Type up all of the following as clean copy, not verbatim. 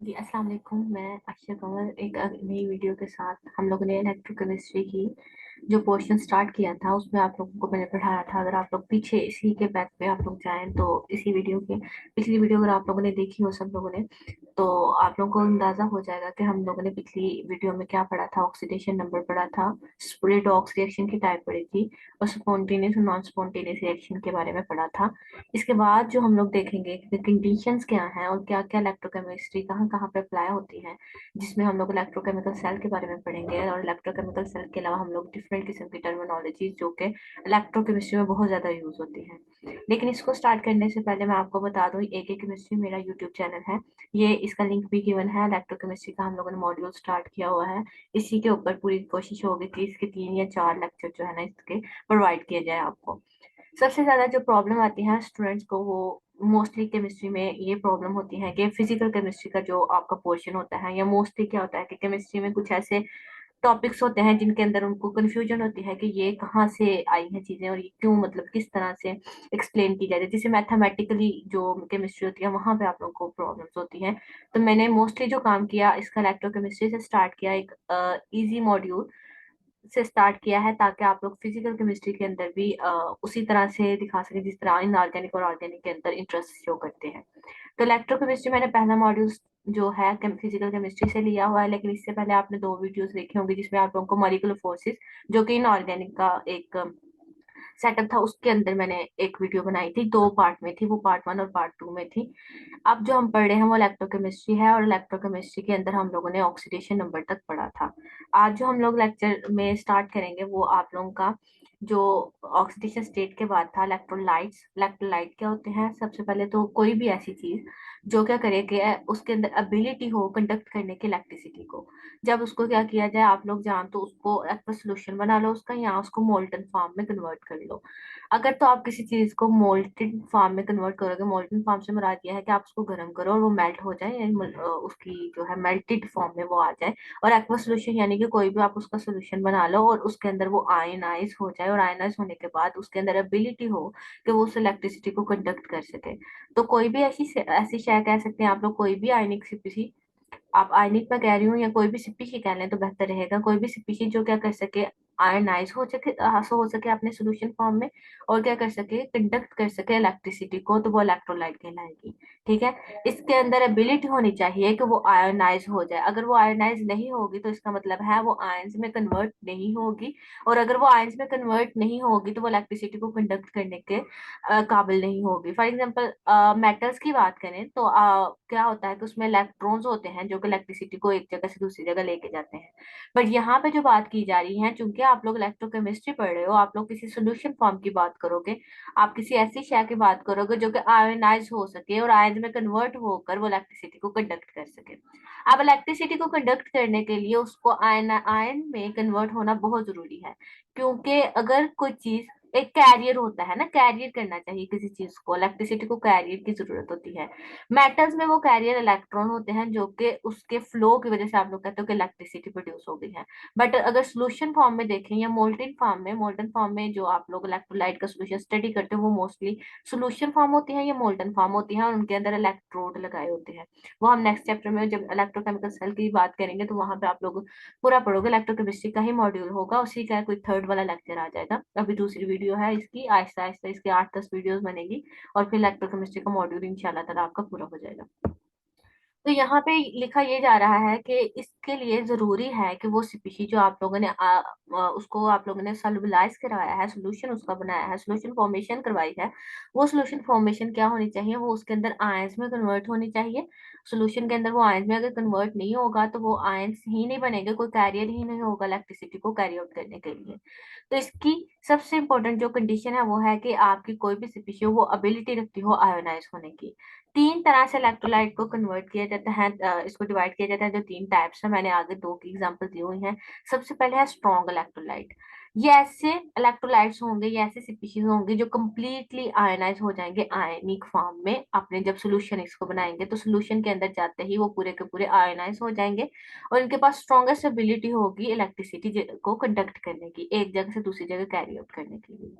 जी, अस्सलाम वालेकुम। मैं आयशा कंवर एक नई वीडियो के साथ हम लोगों ने इलेक्ट्रोकेमिस्ट्री की जो पोर्शन स्टार्ट किया था उसमें आप लोगों को मैंने पढ़ाया था। अगर आप लोग पीछे इसी के बैक पे आप लोग जाएं तो इसी वीडियो के पिछली वीडियो अगर आप लोगों ने देखी हो सब लोगों ने तो आप लोगों को अंदाजा हो जाएगा कि हम लोगों ने पिछली वीडियो में क्या पढ़ा था। ऑक्सीडेशन नंबर पढ़ा था, स्प्लिट-ऑक्स रिएक्शन की टाइप पढ़ी थी और स्पॉन्टेनियस और नॉन स्पॉन्टेनियस रिएक्शन के बारे में पढ़ा था। इसके बाद जो हम लोग देखेंगे कि कंडीशंस क्या हैं और क्या-क्या इलेक्ट्रोकेमिस्ट्री कहाँ-कहाँ पे अप्लाई होती है, जिसमें हम लोग इलेक्ट्रोकेमिकल सेल के बारे में पढ़ेंगे और इलेक्ट्रोकेमिकल सेल के अलावा हम लोग डिफरेंट किस्म की टर्मिनोलॉजी जो कि इलेक्ट्रोकेमिस्ट्री में बहुत ज़्यादा यूज़ होती है। लेकिन इसको स्टार्ट करने से पहले मैं आपको बता दूँ AK केमिस्ट्री मेरा यूट्यूब चैनल है। ये इसका लिंक भी गिवन है। इलेक्ट्रोकेमिस्ट्री का हम लोगों ने मॉड्यूल स्टार्ट किया हुआ है। इसी के ऊपर पूरी कोशिश होगी कि इसके 3 या 4 लेक्चर जो है ना इसके प्रोवाइड किए जाए आपको। सबसे ज़्यादा जो प्रॉब्लम आती है स्टूडेंट्स को वो मोस्टली केमिस्ट्री में ये प्रॉब्लम होती है कि फिजिकल केमिस्ट्री का जो आपका पोर्शन होता है या मोस्टली क्या होता है कि केमिस्ट्री में कुछ ऐसे टॉपिक्स होते हैं जिनके अंदर उनको कंफ्यूजन होती है कि ये कहाँ से आई हैं चीजें और ये क्यों मतलब किस तरह से एक्सप्लेन की जाती है। जैसे मैथमेटिकली जो केमिस्ट्री होती है वहां पे आप लोगों को प्रॉब्लम्स होती हैं। तो मैंने मोस्टली जो काम किया इसका इलेक्ट्रोकेमिस्ट्री से स्टार्ट किया, एक इजी मॉड्यूल से स्टार्ट किया है ताकि आप लोग फिजिकल केमिस्ट्री के अंदर भी उसी तरह से दिखा सकें जिस तरह इनऑर्गेनिक और ऑर्गेनिक के अंदर इंटरेस्ट शो करते हैं। तो इलेक्ट्रोकेमिस्ट्री मैंने पहला मॉड्यूल जो है फिजिकल केमिस्ट्री से लिया हुआ है, लेकिन इससे पहले आपने 2 वीडियोस देखे होंगे जिसमें आप लोगों को मॉलिक्यूलर फोर्सेस जो कि इनऑर्गेनिक का एक सेटअप था उसके अंदर मैंने एक वीडियो बनाई थी। 2 पार्ट में थी वो, पार्ट 1 और पार्ट 2 में थी। अब जो हम पढ़ रहे हैं वो इलेक्ट्रोकेमिस्ट्री है और इलेक्ट्रोकेमिस्ट्री के अंदर हम लोगों ने ऑक्सीडेशन नंबर तक पढ़ा था। आज जो हम लोग लेक्चर में स्टार्ट करेंगे वो आप लोगों का जो ऑक्सीडेशन स्टेट के बाद था इलेक्ट्रोलाइट्स। इलेक्ट्रोलाइट क्या होते हैं? सबसे पहले तो कोई भी ऐसी चीज जो क्या करे कि उसके अंदर एबिलिटी हो कंडक्ट करने की इलेक्ट्रिसिटी को, जब उसको क्या किया जाए आप लोग जान तो उसको एक्वस सोल्यूशन बना लो उसका या उसको मोल्टन फॉर्म में कन्वर्ट कर लो। अगर तो आप किसी चीज को मोल्टेड फॉर्म में कन्वर्ट करोगे, मोल्टन फॉर्म से मुराद यह है कि आप उसको गर्म करो और वो मेल्ट हो जाए यानी उसकी जो है मेल्टेड फॉर्म में वो आ जाए। और एक्वा सोल्यूशन यानी कि कोई भी आप उसका सोल्यूशन बना लो और उसके अंदर वो आयनाइज हो जाए और आयनाइज होने के बाद उसके अंदर एबिलिटी हो कि वो उस इलेक्ट्रिसिटी को कंडक्ट कर सके। तो कोई भी ऐसी ऐसी शय कह सकते हैं आप लोग, कोई भी आयनिक स्पीसी, आप आयनिक में कह रही हूँ या कोई भी स्पीशी कह लें तो बेहतर रहेगा, कोई भी स्पीशी जो क्या कर सके आयनाइज हो सके अपने सोल्यूशन फॉर्म में और क्या कर सके कंडक्ट कर सके इलेक्ट्रिसिटी को, तो वो इलेक्ट्रोलाइट कहलाएगी। ठीक है। इसके अंदर एबिलिटी होनी चाहिए कि वो आयनाइज हो जाए। अगर वो आयनाइज नहीं होगी तो इसका मतलब है वो आयंस में कन्वर्ट नहीं होगी, और अगर वो आयंस में कन्वर्ट नहीं होगी तो वो इलेक्ट्रिसिटी को कंडक्ट करने के काबिल नहीं होगी। फॉर एग्जाम्पल मेटल्स की बात करें तो क्या होता है कि उसमें इलेक्ट्रॉन्स होते हैं जो कि इलेक्ट्रिसिटी को एक जगह से दूसरी जगह लेके जाते हैं। बट यहाँ पे जो बात की जा रही है, चूंकि आप लोग इलेक्ट्रोकेमिस्ट्री पढ़ रहे हो, आप लोग किसी सोल्यूशन फॉर्म की बात करोगे, आप किसी ऐसी शय की बात करोगे जो कि आयनाइज हो सके और आयन में कन्वर्ट होकर वो इलेक्ट्रिसिटी को कंडक्ट कर सके। अब इलेक्ट्रिसिटी को कंडक्ट करने के लिए उसको आयन आयन में कन्वर्ट होना बहुत जरूरी है, क्योंकि अगर कोई चीज एक कैरियर होता है ना, कैरियर करना चाहिए किसी चीज को, इलेक्ट्रिसिटी को कैरियर की जरूरत होती है। मेटल्स में वो कैरियर इलेक्ट्रॉन होते हैं जो कि उसके फ्लो की वजह से आप लोग कहते हो कि इलेक्ट्रिसिटी प्रोड्यूस हो गई है। बट अगर सोल्यूशन फॉर्म में देखें या मोल्टन फॉर्म में जो आप लोग इलेक्ट्रोलाइट का सोल्यूशन स्टडी करते हो वो मोस्टली सोल्यूशन फॉर्म होती है या मोल्टन फॉर्म होती है और उनके अंदर इलेक्ट्रोड लगाए होते हैं। वो हम नेक्स्ट चैप्टर में जब इलेक्ट्रोकेमिकल सेल की बात करेंगे तो वहां पे आप लोग पूरा पढ़ोगे। इलेक्ट्रोकेमिस्ट्री का ही मॉड्यूल होगा, उसी का कोई थर्ड वाला लेक्चर आ जाएगा। अभी दूसरी वीडियो है इसकी, आहिस्ता आहिस्ता इसके 8-10 वीडियोस बनेगी और फिर इलेक्ट्रोकेमिस्ट्री का मॉड्यूल इंशाल्लाह ताला आपका पूरा हो जाएगा। तो यहाँ पे लिखा ये जा रहा है कि इसके लिए जरूरी है कि वो स्पीशी जो आप लोगों ने उसको आप लोगों ने सॉल्युबलाइज करवाया है, सोल्यूशन उसका बनाया है, सोल्यूशन फॉर्मेशन करवाई है, वो सोल्यूशन फॉर्मेशन क्या होनी चाहिए? वो उसके अंदर आयंस में कन्वर्ट होनी चाहिए। सोल्यूशन के अंदर वो आयंस में अगर कन्वर्ट नहीं होगा तो वो आयंस ही नहीं बनेगा, कोई कैरियर ही नहीं होगा इलेक्ट्रिसिटी को कैरी आउट करने के लिए। तो इसकी सबसे इंपॉर्टेंट जो कंडीशन है वो है कि आपकी कोई भी स्पीशी हो वो एबिलिटी रखती हो आयोनाइज होने की। 3 तरह से इलेक्ट्रोलाइट को कन्वर्ट किया जाता है, इसको डिवाइड किया जाता है। जो 3 टाइप्स है मैंने आगे 2 की एग्जांपल दी हुई हैं। सबसे पहले है स्ट्रॉन्ग इलेक्ट्रोलाइट। ये ऐसे इलेक्ट्रोलाइट्स होंगे, ये ऐसे स्पीशीज होंगे जो कंप्लीटली आयनाइज हो जाएंगे आयनिक फॉर्म में। आपने जब सोल्यूशन इसको बनाएंगे तो सोल्यूशन के अंदर जाते ही वो पूरे के पूरे आयनाइज हो जाएंगे और इनके पास स्ट्रॉन्गेस्ट एबिलिटी होगी इलेक्ट्रिसिटी को कंडक्ट करने की, एक जगह से दूसरी जगह कैरी आउट करने के लिए।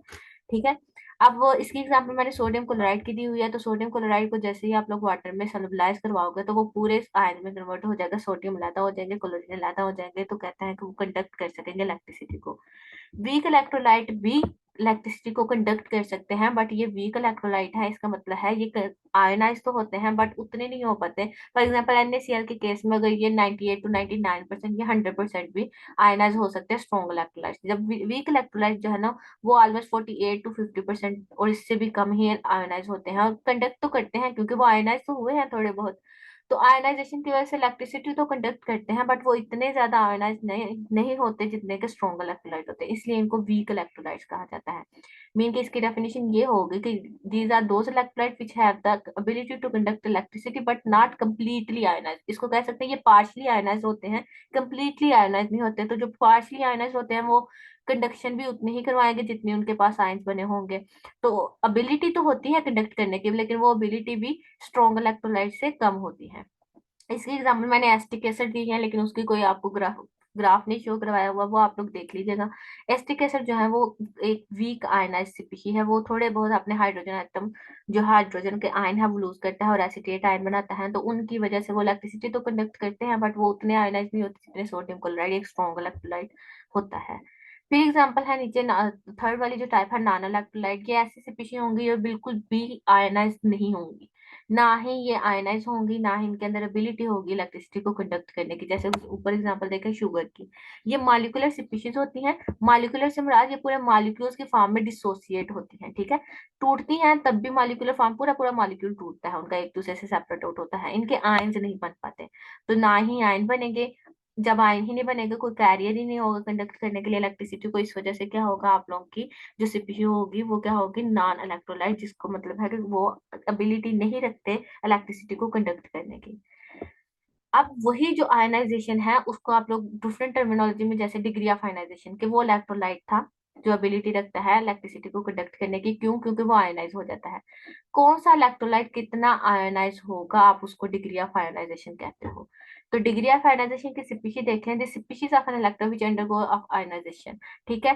ठीक है। अब वो इसकी एग्जांपल मैंने सोडियम क्लोराइड की दी हुई है, तो सोडियम क्लोराइड को जैसे ही आप लोग वाटर में सॉल्युबलाइज करवाओगे तो वो पूरे आयन में कन्वर्ट हो जाएगा, सोडियम अलहदा हो जाएंगे, क्लोरीन अलहदा हो जाएंगे, तो कहते हैं कि वो कंडक्ट कर सकेंगे इलेक्ट्रिसिटी को। वीक इलेक्ट्रोलाइट भी इलेक्ट्रिसिटी को कंडक्ट कर सकते हैं, बट ये वीक इलेक्ट्रोलाइट है, इसका मतलब है ये आयनाइज तो होते हैं बट उतने नहीं हो पाते। फॉर एग्जांपल NaCl के केस में अगर ये 98 to 99% या 100% भी आयनाइज हो सकते हैं स्ट्रॉन्ग इलेक्ट्रोलाइट। जब वीक इलेक्ट्रोलाइट जो है ना, वो ऑलमोस्ट 48 to 50% और इससे भी कम ही आयनाइज होते हैं, और कंडक्ट तो करते हैं क्योंकि वो आयनाइज तो हुए हैं थोड़े बहुत। तो आयनाइजेशन की वजह से इलेक्ट्रिसिटी तो कंडक्ट करते हैं, बट वो इतने ज्यादा आयनाइज नहीं होते जितने के स्ट्रॉन्ग इलेक्ट्रोलाइट होते हैं, इसलिए इनको वीक इलेक्ट्रोलाइट्स कहा जाता है। मीन की इसकी डेफिनेशन ये होगी कि these are those electrolyte which have the ability to conduct electricity but not completely ionise. इसको कह सकते हैं ये पार्शली आयनाइज होते हैं, कंप्लीटली आयनाइज नहीं होते। तो जो पार्शली आयनाइज होते हैं वो कंडक्शन भी उतने ही करवाएंगे जितने उनके पास आयंस बने होंगे। तो अबिलिटी तो होती है कंडक्ट करने की, लेकिन वो अबिलिटी भी स्ट्रॉन्ग इलेक्ट्रोलाइट से कम होती है। इसकी एग्जाम्पल मैंने एस्टिक एसिड दी है, लेकिन उसकी कोई आपको ग्राफ नहीं शो करवाया हुआ, वो आप लोग देख लीजिएगा। एस्टिक एसिड जो है वो एक वीक आयनाइज स्पीशी है, वो थोड़े बहुत अपने हाइड्रोजन एटम, जो हाइड्रोजन के आयन है वो लूज करता है और एसिटेट आयन बनाता है, तो उनकी वजह से वो इलेक्ट्रिसिटी तो कंडक्ट करते हैं, बट वो उतने आयनाइज नहीं होते जितने सोडियम क्लोराइड एक स्ट्रॉन्ग इलेक्ट्रोलाइट होता है। फिर एग्जाम्पल है नीचे थर्ड वाली जो टाइप है नॉन इलेक्ट्रोलाइट, ये ऐसी स्पीशी होंगी जो बिल्कुल भी आयनाइज नहीं होंगी, ना ही ये आयनाइज होंगी, ना ही इनके अंदर एबिलिटी होगी इलेक्ट्रिसिटी को कंडक्ट करने की। जैसे ऊपर एग्जांपल देखें शुगर की, ये मॉलिक्यूलर स्पीशीज होती हैं। मॉलिक्यूलर से मुराद ये पूरे मॉलिक्यूल्स की फॉर्म में डिसोसिएट होती हैं, ठीक है। टूटती हैं तब भी मॉलिक्यूलर फॉर्म, पूरा पूरा मॉलिक्यूल टूटता है उनका, एक दूसरे से सेपरेट आउट होता है, इनके आयंस नहीं बन पाते। तो ना ही आयन बनेंगे, जब आयन ही नहीं बनेगा कोई कैरियर ही नहीं होगा कंडक्ट करने के लिए इलेक्ट्रिसिटी को, इस वजह से क्या होगा आप लोगों की जो सीपीयू होगी वो क्या होगी, नॉन इलेक्ट्रोलाइट, जिसको मतलब है कि वो एबिलिटी नहीं रखते इलेक्ट्रिसिटी को कंडक्ट करने की। अब वही जो आयनाइजेशन है उसको आप लोग डिफरेंट टर्मिनोलॉजी में, जैसे डिग्री ऑफ आयनाइजेशन के, वो इलेक्ट्रोलाइट था जो एबिलिटी रखता है इलेक्ट्रिसिटी को कंडक्ट करने की। क्यों? क्योंकि वो आयनाइज हो जाता है। कौन सा इलेक्ट्रोलाइट कितना आयनाइज होगा, आप उसको डिग्री ऑफ आयनाइजेशन कहते हो। तो डिग्री ऑफ आयनाइजेशन की स्पीशीज देखें, the species of an electron which undergo of ionisation, ठीक है,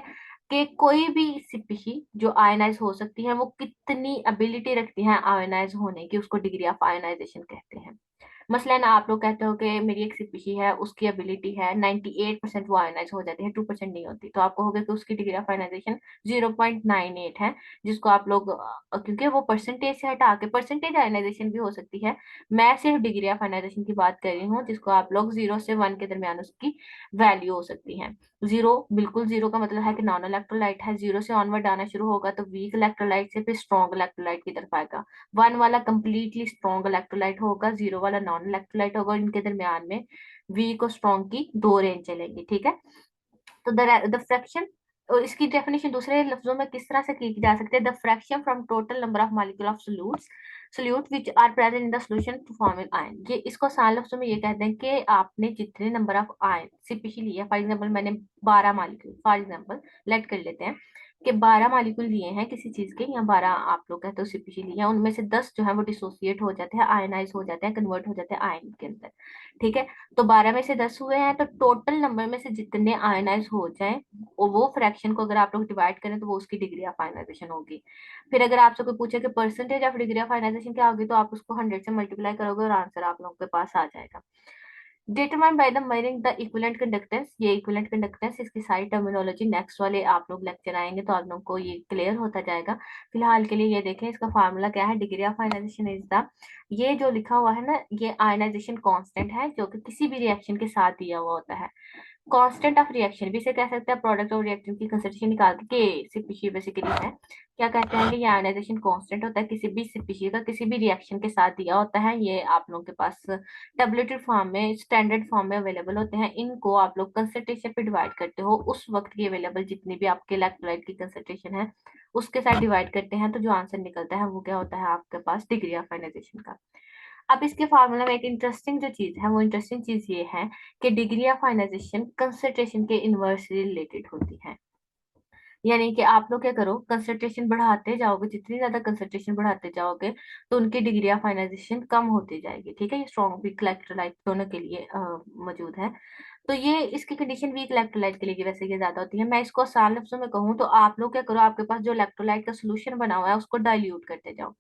कि कोई भी स्पीशी जो आयनाइज हो सकती है वो कितनी एबिलिटी रखती है आयनाइज होने की, उसको डिग्री ऑफ आयनाइजेशन कहते हैं। मसलन आप लोग कहते हो कि मेरी एक स्पीशी है, उसकी एबिलिटी है 98%, वो आयनाइज हो जाती है, 2% नहीं होती, तो आपको होगा कि उसकी डिग्री ऑफ आयनाइजेशन 0.98 है, जिसको आप लोग क्योंकि वो परसेंटेज से हटा के परसेंटेज आयनाइजेशन भी हो सकती है, मैं सिर्फ डिग्री ऑफ आयनाइजेशन की बात कर रही हूँ, जिसको आप लोग 0 से 1 के दरमियान उसकी वैल्यू हो सकती है। जीरो, बिल्कुल जीरो का मतलब है कि नॉन इलेक्ट्रोलाइट है, जीरो से ऑनवर्ड आना शुरू होगा तो वीक इलेक्ट्रोलाइट से फिर स्ट्रॉन्ग इलेक्ट्रोलाइट की तरफ आएगा। 1 वाला कंप्लीटली स्ट्रॉन्ग इलेक्ट्रोलाइट होगा, 0 वाला नॉन इलेक्ट्रोलाइट होगा, और इनके दरमियान में वीक और स्ट्रॉन्ग की दो रेंज चलेगी, ठीक है। तो द फ्रैक्शन, और इसकी डेफिनेशन दूसरे लफ्जों में किस तरह से की जा सकती है, the fraction from total number of molecule of solute which are present in the solution to form an ion. ये इसको आसान लफ्जों में ये कहते हैं कि आपने जितने नंबर ऑफ आयन सीपीसी लिया, फॉर एग्जांपल मैंने 12 मॉलिक्यूल, फॉर एग्जांपल लेट कर लेते हैं कि 12 मॉलिक्यूल लिए हैं किसी चीज के, या 12 आप लोग कहते हो सीपीसी लिए हैं, उनमें से 10 जो है वो डिसोसिएट हो जाते हैं, आयनाइज हो जाते हैं, कन्वर्ट हो जाते हैं आयन के अंदर, ठीक है। तो 12 में से 10 हुए हैं, तो टोटल नंबर में से जितने आयनाइज हो जाए, वो फ्रैक्शन को अगर आप लोग डिवाइड करें तो वो उसकी डिग्री ऑफ आयनाइजेशन होगी। फिर अगर आपसे कोई पूछे कि percentage of degree of ionisation क्या होगी, तो आप उसको 100 से मल्टीप्लाई करोगे और आंसर आप लोगों के पास आ जाएगा। Determine by the measuring the equivalent conductance, ये इक्विवेलेंट कंडक्टेंस, इसकी सारी टर्मिनोलॉजी नेक्स्ट वाले आप लोग लेक्चर आएंगे तो आप लोगों को ये क्लियर होता जाएगा। फिलहाल के लिए ये देखें, इसका फार्मूला क्या है, degree of ionisation is the, ये जो लिखा हुआ है ना, ये आयनाइजेशन कांस्टेंट है जो कि किसी भी रिएक्शन के साथ दिया हुआ होता है। कांस्टेंट ऑफ रिएक्शन भी इसे कह सकते हैं, प्रोडक्ट ऑफ रिएक्शन की कंसंट्रेशन निकाल के सीपीसी बेसिकली है, क्या कहते हैं कि ये आयनाइजेशन कांस्टेंट होता है किसी भी सीपीसी का, किसी भी रिएक्शन के साथ दिया होता है। ये आप लोगों के पास टेबलेटेड फॉर्म में, स्टैंडर्ड फॉर्म में अवेलेबल होते हैं। इनको आप लोग कंसंट्रेशन पे डिवाइड करते हो, उस वक्त की अवेलेबल जितनी भी आपके इलेक्ट्रोलाइट की कंसंट्रेशन है उसके साथ डिवाइड करते हैं, तो जो आंसर निकलता है वो क्या होता है आपके पास, डिग्री ऑफ आयनाइजेशन का। अब इसके फार्मूला में एक इंटरेस्टिंग जो चीज है, वो इंटरेस्टिंग चीज ये है कि डिग्री ऑफ आयनाइजेशन कंसंट्रेशन के इनवर्सली रिलेटेड होती है। यानी कि आप लोग क्या करो, कंसंट्रेशन बढ़ाते जाओगे, जितनी ज्यादा कंसंट्रेशन बढ़ाते जाओगे तो उनकी डिग्री ऑफ आयनाइजेशन कम होती जाएगी, ठीक है। ये स्ट्रॉन्ग वीक इलेक्ट्रोलाइट दोनों के लिए मौजूद है। तो ये इसकी कंडीशन वीक इलेक्ट्रोलाइट के लिए वैसे ये ज्यादा होती है। मैं इसको आसान लफ्जों में कहूँ तो आप लोग क्या करो, आपके पास जो इलेक्ट्रोलाइट का सोल्यूशन बना हुआ है उसको डाइल्यूट करते जाओ।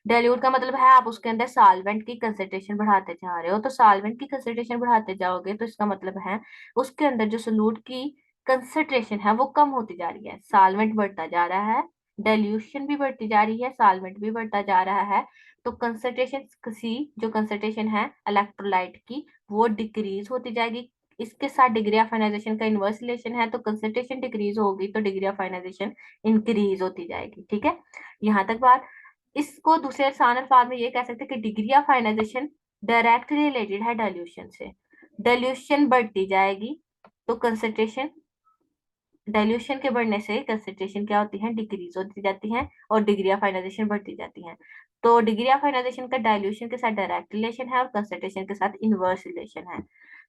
डाइल्यूट का मतलब है आप उसके अंदर सॉल्वेंट की कंसंट्रेशन बढ़ाते जा रहे हो। तो सॉल्वेंट की कंसंट्रेशन बढ़ाते जाओगे तो इसका मतलब है उसके अंदर जो सोलूट की कंसंट्रेशन है वो कम होती जा रही है, सॉल्वेंट बढ़ता जा रहा है, डाइल्यूशन भी बढ़ती जा रही है, सॉल्वेंट भी बढ़ता जा रहा है। तो कंसंट्रेशन सी जो कंसंट्रेशन है इलेक्ट्रोलाइट की वो डिक्रीज होती जाएगी। इसके साथ डिग्री ऑफ आयनाइजेशन का इनवर्स रिलेशन है, तो कंसंट्रेशन डिक्रीज होगी तो डिग्री ऑफ आयनाइजेशन इंक्रीज होती जाएगी। ठीक है, यहाँ तक बात। इसको दूसरे आसान अल्फाज में ये कह सकते हैं कि degree of ionisation directly related है डाइल्यूशन से। डाइल्यूशन बढ़ती जाएगी तो कंसंट्रेशन, डाइल्यूशन के बढ़ने से कंसंट्रेशन क्या होती है, डिक्रीज होती जाती है, और डिग्री ऑफ आयनाइजेशन बढ़ती जाती है। तो डिग्री ऑफ आयनाइजेशन का डाइल्यूशन के साथ डायरेक्ट रिलेशन है और कंसंट्रेशन के साथ इनवर्स रिलेशन है।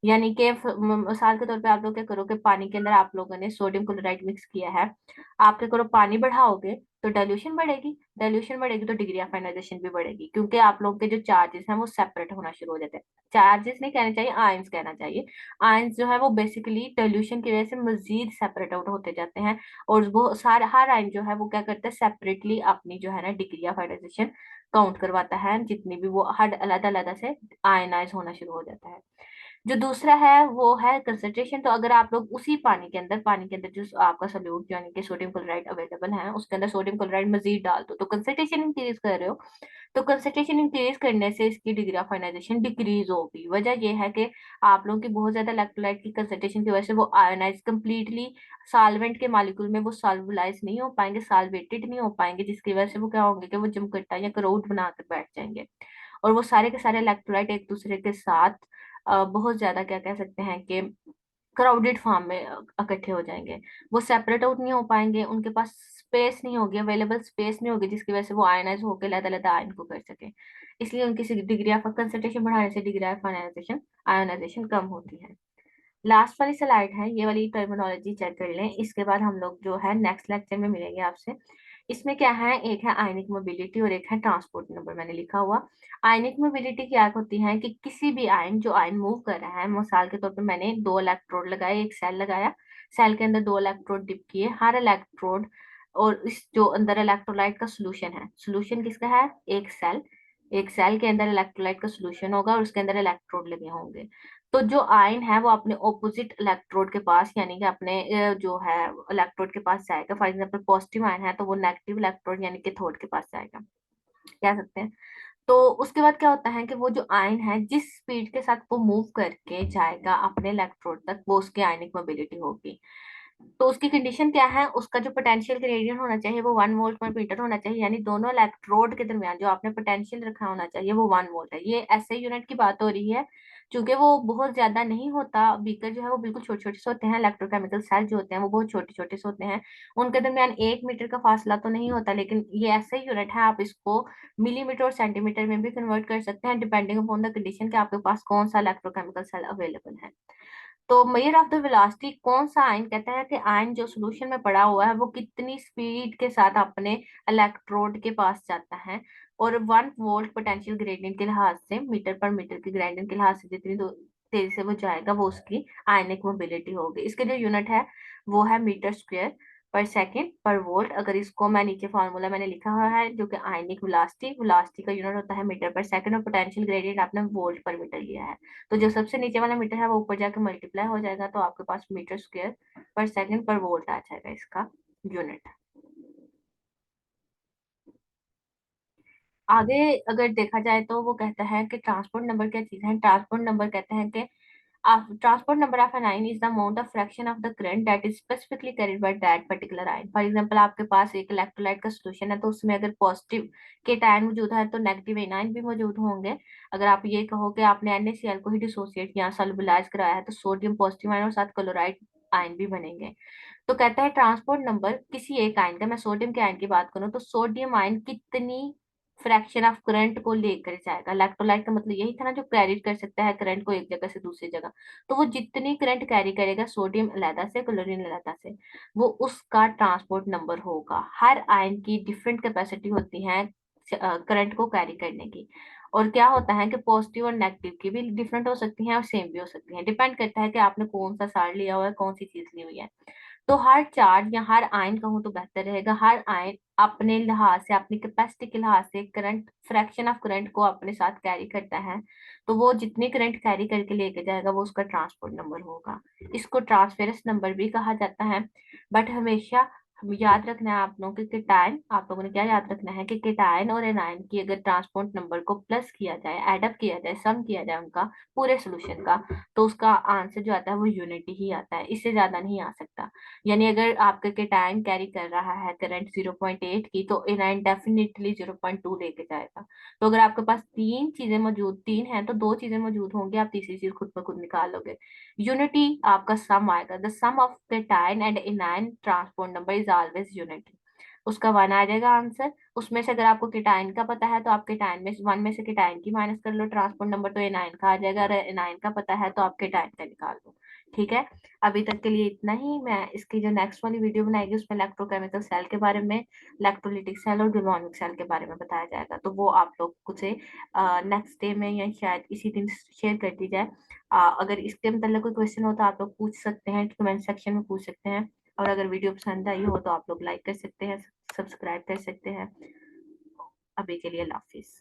यानी कि मिसाल के तौर पे आप लोग क्या करो कि पानी के अंदर आप लोगों ने सोडियम क्लोराइड मिक्स किया है, आप क्या करो पानी बढ़ाओगे तो डाइल्यूशन बढ़ेगी, डाइल्यूशन बढ़ेगी तो डिग्री ऑफ आयनाइजेशन भी बढ़ेगी, क्योंकि आप लोग के जो चार्जेस हैं वो सेपरेट होना शुरू हो जाते हैं। चार्जेस नहीं कहना चाहिए, आयंस कहना चाहिए। आयंस जो है वो बेसिकली डाइल्यूशन की वजह से मजीद सेपरेट आउट होते जाते हैं, और वो सारे हर आयन जो है वो क्या करता है सेपरेटली अपनी जो है ना डिग्री ऑफ आयनाइजेशन काउंट करवाता है, जितनी भी वो हर अलग अलग से आयनाइज होना शुरू हो जाता है। जो दूसरा है वो है कंसंट्रेशन। तो अगर आप लोग उसी पानी के अंदर जो आपका सोल्यूट यानी कि सोडियम क्लोराइड अवेलेबल है उसके अंदर सोडियम क्लोराइड मजीद डाल दो तो कंसंट्रेशन इंक्रीज कर रहे हो। तो कंसंट्रेशन इंक्रीज करने से इसकी डिग्री ऑफ आयनाइजेशन डिक्रीज होगी। वजह यह है कि आप लोगों की बहुत ज्यादा इलेक्ट्रोलाइट की कंसंट्रेशन की वजह से वो आयोनाइज कंप्लीटली सॉल्वेंट के मॉलिक्यूल में वो सॉल्वलाइज नहीं हो पाएंगे, सॉल्वेटेड नहीं हो पाएंगे, जिसकी वजह से वो क्या होंगे कि वो जमकट्टा या करोट बनाकर बैठ जाएंगे, और वो सारे के सारे इलेक्ट्रोलाइट एक दूसरे के साथ बहुत ज्यादा क्या कह सकते हैं कि क्राउडेड फॉर्म में इकट्ठे हो जाएंगे। वो सेपरेट आउट नहीं हो पाएंगे, उनके पास स्पेस नहीं होगी, अवेलेबल स्पेस नहीं होगी, जिसकी वजह से वो आयनाइज होकर अलग अलग आयन को कर सके। इसलिए उनकी डिग्री ऑफ कंसंट्रेशन बढ़ाने से डिग्री ऑफ आयनाइजेशन आयनाइजेशन कम होती है। लास्ट वाली स्लाइड है, ये वाली टर्मिनोलॉजी चेक कर लें, इसके बाद हम लोग जो है नेक्स्ट लेक्चर में मिलेंगे आपसे। इसमें क्या है, एक है आयनिक मोबिलिटी और एक है ट्रांसपोर्ट नंबर मैंने लिखा हुआ। आयनिक मोबिलिटी क्या होती है कि किसी भी आयन जो आयन मूव कर रहा है, मिसाल के तौर पे मैंने दो इलेक्ट्रोड लगाए, एक सेल लगाया, सेल के अंदर दो इलेक्ट्रोड डिप किए, हर इलेक्ट्रोड और इस जो अंदर इलेक्ट्रोलाइट का सोल्यूशन है, सोल्यूशन किसका है, एक सेल, एक सेल के अंदर इलेक्ट्रोलाइट का सोल्यूशन होगा और उसके अंदर इलेक्ट्रोड लगे होंगे। तो जो आयन है वो अपने ऑपोजिट इलेक्ट्रोड के पास यानी कि अपने जो है इलेक्ट्रोड के पास जाएगा। फॉर एग्जांपल पॉजिटिव आयन है तो वो नेगेटिव इलेक्ट्रोड यानी कि थर्ड के पास जाएगा, कह सकते हैं। तो उसके बाद क्या होता है कि वो जो आयन है जिस स्पीड के साथ वो मूव करके जाएगा अपने इलेक्ट्रोड तक वो उसकी आयनिक मोबिलिटी होगी। तो उसकी कंडीशन क्या है, उसका जो पोटेंशियल ग्रेडियंट होना चाहिए वो 1 वोल्ट पर मीटर होना चाहिए, यानी दोनों इलेक्ट्रोड के दरमियान जो आपने पोटेंशियल रखा होना चाहिए वो 1 वोल्ट है। ये ऐसे यूनिट की बात हो रही है, क्योंकि वो बहुत ज्यादा नहीं होता, बीकर जो है वो बिल्कुल छोटे छोटे से होते हैं, इलेक्ट्रोकेमिकल सेल जो होते हैं वो बहुत छोटे छोटे से होते हैं, उनके दरमियान 1 मीटर का फासला तो नहीं होता, लेकिन ये ऐसे यूनिट है, आप इसको मिलीमीटर और सेंटीमीटर में भी कन्वर्ट कर सकते हैं डिपेंडिंग अपॉन द कंडीशन कि आपके पास कौन सा इलेक्ट्रोकेमिकल सेल अवेलेबल है। तो मेजर ऑफ द वेलोसिटी कौन सा आयन कहता है कि आयन जो सॉल्यूशन में पड़ा हुआ है वो कितनी स्पीड के साथ अपने इलेक्ट्रोड के पास जाता है, और 1 वोल्ट पोटेंशियल ग्रेडियंट के लिहाज से मीटर पर मीटर के ग्रेडियंट के लिहाज से जितनी तेजी से वो जाएगा वो उसकी आयनिक मोबिलिटी होगी। इसके जो यूनिट है वो है मीटर स्क्वायर पर सेकंड पर वोल्ट। अगर इसको मैं नीचे फॉर्मूला मैंने लिखा हुआ है जो कि आयनिक वेलोसिटी, वेलोसिटी का यूनिट होता है मीटर पर सेकंड और पोटेंशियल ग्रेडियंट आपने वोल्ट पर मीटर लिया है, तो जो सबसे नीचे वाला मीटर है वो ऊपर जाके मल्टीप्लाई हो जाएगा तो आपके पास मीटर स्क्वायर पर सेकंड पर वोल्ट आ जाएगा इसका यूनिट। आगे अगर देखा जाए तो वो कहता है कि ट्रांसपोर्ट नंबर क्या चीज है। ट्रांसपोर्ट नंबर कहते हैं कि transport number of an ion is the amount of fraction of the current that is specifically carried by that particular ion. For example आपके पास एक इलेक्ट्रोलाइट का सॉल्यूशन है तो उसमें अगर पॉजिटिव के आयन मौजूद है तो नेगेटिव आयन भी मौजूद होंगे। अगर आप ये कहो कि आपने NaCl को ही डिसोसिएट या सॉल्युबलाइज कराया है तो सोडियम पॉजिटिव आयन और साथ क्लोराइड आयन भी बनेंगे। तो कहता है ट्रांसपोर्ट नंबर किसी एक आयन का, मैं सोडियम के आयन की बात करूं तो सोडियम आयन कितनी फ्रैक्शन ऑफ करंट को लेकर जाएगा। इलेक्ट्रोलाइट का मतलब यही था ना जो कैरी कर सकता है करंट को एक जगह से दूसरी जगह, तो वो जितनी करंट कैरी करेगा सोडियम अलहदा से क्लोरीन अलहदा से वो उसका ट्रांसपोर्ट नंबर होगा। हर आयन की डिफरेंट कैपेसिटी होती है करंट को कैरी करने की। और क्या होता है कि पॉजिटिव और नेगेटिव की भी डिफरेंट हो सकती हैं और सेम भी हो सकती हैं, डिपेंड करता है कि आपने कौन सा सार लिया हुआ है, कौन सी चीज ली हुई है। तो हर चार्ज या हर आयन कहूँ तो बेहतर रहेगा, हर आयन अपने लिहाज से, अपनी कैपेसिटी के लिहाज से करंट, फ्रैक्शन ऑफ करंट को अपने साथ कैरी करता है। तो वो जितनी करंट कैरी करके लेके जाएगा वो उसका ट्रांसपोर्ट नंबर होगा। इसको ट्रांसफेरेंस नंबर भी कहा जाता है। बट हमेशा हम याद रखना है आप लोगों के केटायन, आप लोगों ने क्या याद रखना है कि केटायन और एनायन की अगर ट्रांसपोर्ट नंबर को प्लस किया जाए, एडअप किया जाए, सम किया जाए उनका पूरे सोल्यूशन का, तो उसका आंसर जो आता है वो यूनिटी ही आता है, इससे ज्यादा नहीं आ सकता। यानी अगर आपका केटायन कैरी कर रहा है करंट 0.8 की, तो एनायन डेफिनेटली 0.2 लेके जाएगा। तो अगर आपके पास तीन चीजें मौजूद, तीन हैं तो दो चीजें मौजूद होंगी, आप तीसरी चीज खुद ब खुद निकाल लोगे। यूनिटी आपका सम आएगा, the sum of cation and anion transport number is always unity. उसका वन आ जाएगा आंसर। उसमें से अगर आपको केटायन का पता है तो आप केटायन में वन में से केटायन की माइनस कर लो, ट्रांसपोर्ट नंबर तो एनायन का आ जाएगा। अगर एनायन का पता है तो आप केटायन का निकाल लो। ठीक है, अभी तक के लिए इतना ही। मैं इसकी जो नेक्स्ट वाली वीडियो बनाएगी उसमें इलेक्ट्रोकेमिकल सेल के बारे में, इलेक्ट्रोलिटिक सेल और गैल्वानिक सेल के बारे में बताया जाएगा, तो वो आप लोग से नेक्स्ट डे में या शायद इसी दिन शेयर कर दी जाए। अगर इसके मतलब कोई क्वेश्चन हो तो आप लोग पूछ सकते हैं, कमेंट सेक्शन में पूछ सकते हैं। और अगर वीडियो पसंद आई हो तो आप लोग लाइक कर सकते हैं, सब्सक्राइब कर सकते हैं। अभी के लिए अल्लाह हाफिज।